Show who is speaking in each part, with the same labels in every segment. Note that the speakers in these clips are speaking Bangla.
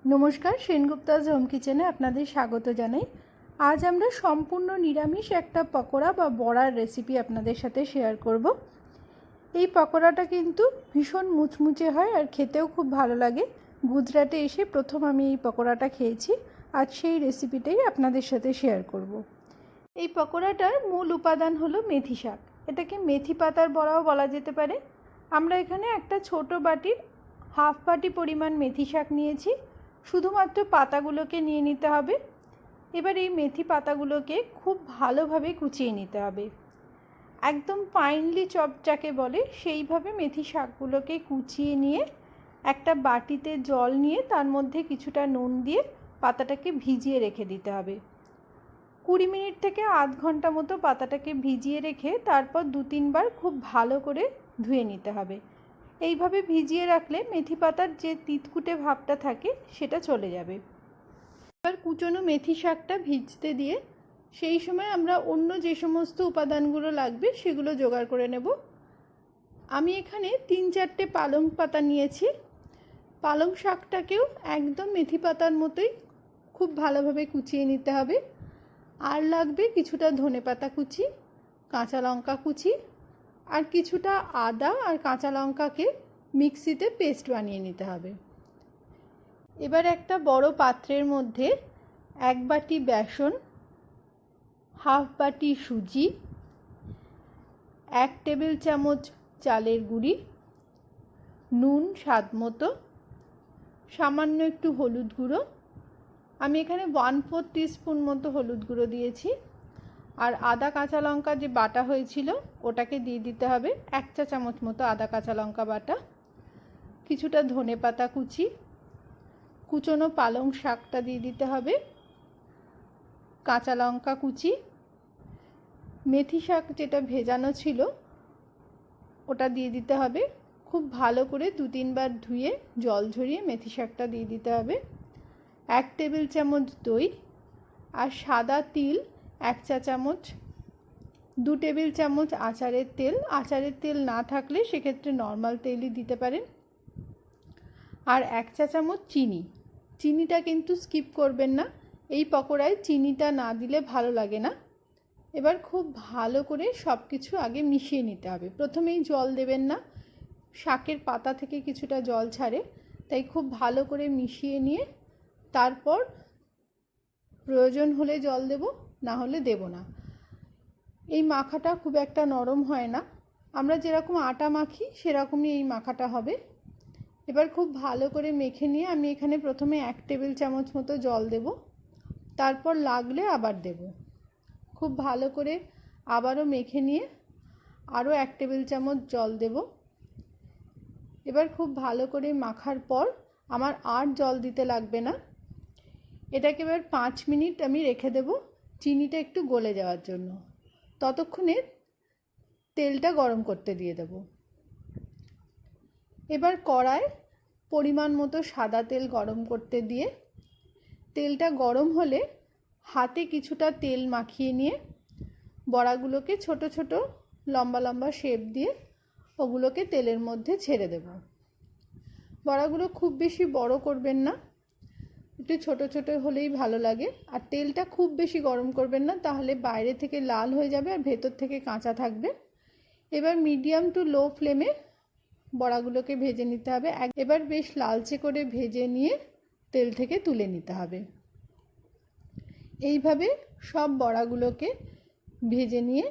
Speaker 1: नमस्कार सेनगुप्ताज होम किचेने आपनादेर स्वागत जानाई। आज आमरा सम्पूर्ण निरामिष एकटा पकोड़ा बा बड़ार रेसिपि आपनादेर साथे शेयर करब। এই पकोड़ाटा किन्तु भीषण मुचमुचे हय और खेतेও खूब भालो लागे। गुजराटे एसे प्रथम आमी এই पकोड़ाटा खेয়েছি। आज সেই रेसिपिटाई आपनादेर साथे शेयर करब। এই पकोड़ाटार मूल उपादान हलो मेथी शाक। एटाके मेथी पातार बड़ाओ बला जेते पारे। आमरा एखाने एकटा छोटो बाटिर हाफ बाटी परिमाण मेथी शाक नियेछि। शुधुमात्र पातागुलोके निये निते हबे। एबार এই मेथी पातागुलोके खूब भालोभाবে कुचिয়ে निते हबे। एकदम फाइनली चप जाके बोले सेइभाবে मेथी शाकगुलोके कुचिয়ে निये একটা বাটিতে জল নিয়ে তার মধ্যে কিছুটা নুন দিয়ে পাতাটাকে ভিজিয়ে রেখে দিতে হবে। 20 মিনিট থেকে আধ ঘন্টা মতো পাতাটাকে ভিজিয়ে রেখে তারপর 2-3 বার খুব ভালো করে ধুয়ে নিতে হবে। এইভাবে ভিজিয়ে রাখলে মেথি পাতার যে তিতকুটে ভাবটা থাকে সেটা চলে যাবে। এবার কুচনো মেথি শাকটা ভিজতে দিয়ে সেই সময় আমরা অন্য যে সমস্ত উপাদানগুলো লাগবে সেগুলো জোগাড় করে নেব। আমি এখানে 3-4টে পালং পাতা নিয়েছি। পালং শাকটাকেও একদম মেথি পাতার মতোই খুব ভালোভাবে কুচিয়ে নিতে হবে। আর লাগবে কিছুটা ধনেপাতা কুচি, কাঁচা লঙ্কা কুচি আর কিছুটা আদা আর কাঁচা লঙ্কাকে মিক্সিতে পেস্ট বানিয়ে নিতে হবে। এবার একটা বড় পাত্রের মধ্যে 1 বাটি বেসন, হাফ বাটি সুজি, 1 টেবিল চামচ চালের গুঁড়ি, নুন স্বাদ মতো, সামান্য একটু হলুদ গুঁড়ো, আমি এখানে 1/4 টিস্পুন মতো হলুদ গুঁড়ো দিয়েছি। আর আদা কাঁচা লঙ্কা যে বাটা হয়েছিল ওটাকে দিয়ে দিতে হবে 1 চা চামচ মতো আদা কাঁচা লঙ্কা বাটা, কিছুটা ধনেপাতা কুচি, কুচনো পালং শাকটা দিয়ে দিতে হবে, কাঁচা লঙ্কা কুচি, মেথি শাক যেটা ভেজানো ছিল ওটা দিয়ে দিতে হবে। খুব ভালো করে 2-3 বার ধুয়ে জল ঝরিয়ে মেথি শাকটা দিয়ে দিতে হবে। 1 টেবিল চামচ দই আর সাদা তিল 1 চা চামচ, 2 টেবিল চামচ আচারের তেল। আচারের তেল না থাকলে সেক্ষেত্রে নর্মাল তেলই দিতে পারেন। আর 1 চা চামচ চিনি। চিনিটা কিন্তু স্কিপ করবেন না, এই পকোড়ায় চিনিটা না দিলে ভালো লাগে না। এবার খুব ভালো করে সব কিছু আগে মিশিয়ে নিতে হবে। প্রথমেই জল দেবেন না, শাকের পাতা থেকে কিছুটা জল ছাড়ে, তাই খুব ভালো করে মিশিয়ে নিয়ে তারপর প্রয়োজন হলে জল দেব, না হলে দেব না। এই মাখাটা খুব একটা নরম হয় না, আমরা যেরকম আটা মাখি সেরকমই এই মাখাটা হবে। এবার খুব ভালো করে মেখে নিয়ে আমি এখানে প্রথমে 1 টেবিল চামচ মতো জল দেব, তারপর লাগলে আবার দেব। খুব ভালো করে আবারও মেখে নিয়ে আরও 1 টেবিল চামচ জল দেব। এবার খুব ভালো করে মাখার পর আমার আর জল দিতে লাগবে না। এটাকে এবার 5 মিনিট আমি রেখে দেব চিনিটা একটু গলে যাওয়ার জন্য। ততক্ষণে তেলটা গরম করতে দিয়ে দেব। এবার কড়ায় পরিমাণ মতো সাদা তেল গরম করতে দিয়ে তেলটা গরম হলে হাতে কিছুটা তেল মাখিয়ে নিয়ে বড়াগুলোকে ছোট ছোট লম্বা লম্বা শেপ দিয়ে ওগুলোকে তেলের মধ্যে ছেড়ে দেব। বড়াগুলো খুব বেশি বড় করবেন না, একটু ছোট ছোট হলেই ভালো লাগে। আর তেলটা খুব বেশি গরম করবেন না, তাহলে বাইরে থেকে লাল হয়ে যাবে আর ভেতর থেকে কাঁচা থাকবে। এবার মিডিয়াম টু লো ফ্লেমে বড়াগুলোকে ভেজে নিতে হবে। এবার বেশ লালচে করে ভেজে নিয়ে তেল থেকে তুলে নিতে হবে। এইভাবে সব বড়াগুলোকে ভেজে নিয়ে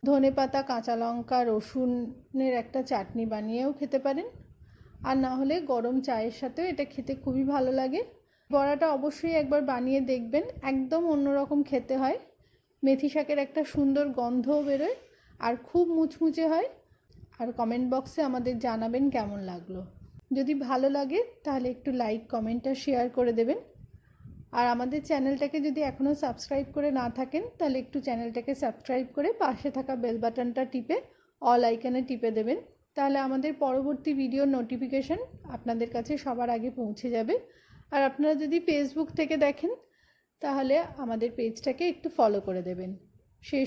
Speaker 1: ধনেপাতা, কাঁচা লঙ্কা, রসুনের একটা চাটনি বানিয়েও খেতে পারেন। আর না হলে গরম চায়ের সাথেও এটা খেতে খুবই ভালো লাগে। বড়াটা অবশ্যই একবার বানিয়ে দেখবেন, একদম অন্যরকম খেতে হয়। মেথি শাকের একটা সুন্দর গন্ধও বেরোয় আর খুব মুচমুচে হয়। আর কমেন্ট বক্সে আমাদের জানাবেন কেমন লাগলো। যদি ভালো লাগে তাহলে একটু লাইক, কমেন্ট আর শেয়ার করে দেবেন। আর আমাদের চ্যানেলটাকে যদি এখনও সাবস্ক্রাইব করে না থাকেন তাহলে একটু চ্যানেলটাকে সাবস্ক্রাইব করে পাশে থাকা বেল বাটনটা টিপে অল আইকনে টিপে দেবেন। তাহলে আমাদের পরবর্তী ভিডিওর নোটিফিকেশন আপনাদের কাছে সবার আগে পৌঁছে যাবে। আর আপনারা যদি ফেসবুক থেকে দেখেন তাহলে আমাদের পেজটাকে একটু ফলো করে দেবেন। শেষ